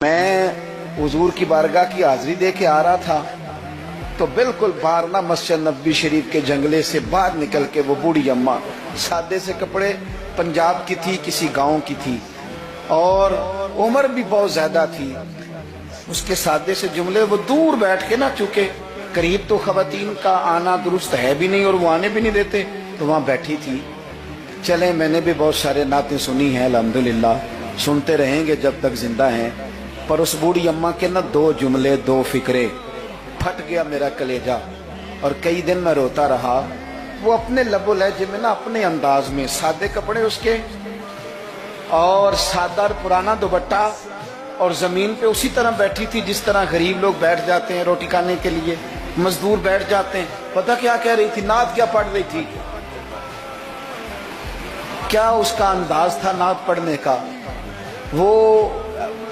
मैं हुजूर की बारगाह की हाजिरी दे के आ रहा था तो बिल्कुल बाहर ना मस्जिद नबी शरीफ के जंगले से बाहर निकल के वो बूढ़ी अम्मा सादे से कपड़े, पंजाब की थी, किसी गांव की थी और उम्र भी बहुत ज्यादा थी। उसके सादे से जुमले वो दूर बैठ के ना, चूंकि करीब तो खवातीन का आना दुरुस्त है भी नहीं और वो आने भी नहीं देते, तो वहां बैठी थी। चले, मैंने भी बहुत सारे नातें सुनी हैं, अल्हम्दुलिल्लाह, सुनते रहेंगे जब तक जिंदा हैं। पर उस बूढ़ी अम्मा के ना दो जुमले, दो फिक्रे, फट गया मेरा कलेजा और कई दिन मैं रोता रहा। वो अपने लबो लहजे में ना, अपने अंदाज में, सादे कपड़े उसके और सादा पुराना दुपट्टा, और जमीन पे उसी तरह बैठी थी जिस तरह गरीब लोग बैठ जाते हैं रोटी खाने के लिए, मजदूर बैठ जाते हैं। पता क्या कह रही थी, नात क्या पढ़ रही थी, क्या उसका अंदाज था नात पढ़ने का। वो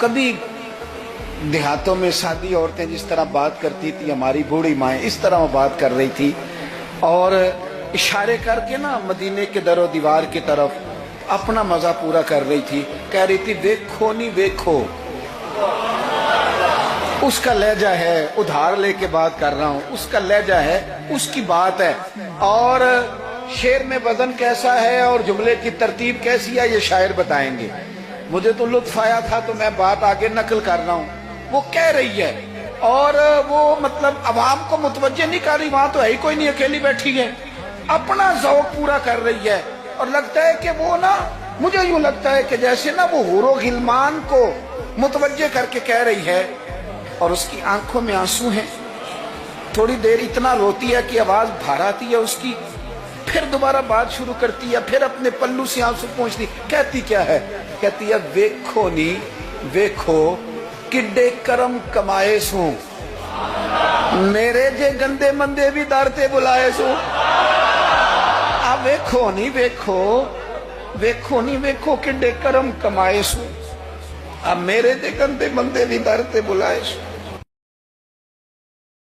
कभी देहातों में सादी औरतें जिस तरह बात करती थी, हमारी बूढ़ी माएँ इस तरह वो बात कर रही थी और इशारे करके ना मदीने के दरो दीवार की तरफ अपना मजा पूरा कर रही थी। कह रही थी, देखो नहीं देखो, उसका लहजा है, उधार लेके बात कर रहा हूं, उसका लहजा है, उसकी बात है, और शेर में वजन कैसा है और जुमले की तरतीब कैसी है ये शायर बताएंगे। मुझे तो लुत्फ आया था तो मैं बात आगे नकल कर रहा हूं। वो कह रही है और वो मतलब अवाम को मुतवज्जे नहीं कर रही, वहां तो है ही कोई नहीं, अकेली बैठी है, अपना ज़ौक़ पूरा कर रही है। और लगता है कि वो ना, मुझे यूं लगता है कि जैसे ना वो हुरो गिलमान को मुतवज्जे करके कह रही है और उसकी आंखों में आंसू हैं। थोड़ी देर इतना रोती है कि आवाज बाहर आती है उसकी, फिर दोबारा बात शुरू करती है, फिर अपने पल्लू से आंसू पोंछती। कहती क्या है, कहती है, वेखो नी वेखो किड्डे करम कमाए सू, मेरे जे गंदे मंदे भी दर ते बुलाए सू। अब वेखो नी वेखो, वेखो नी वेखो किड्डे करम कमाए सू, अब मेरे जे गंदे मंदे भी दर ते बुलाए सू।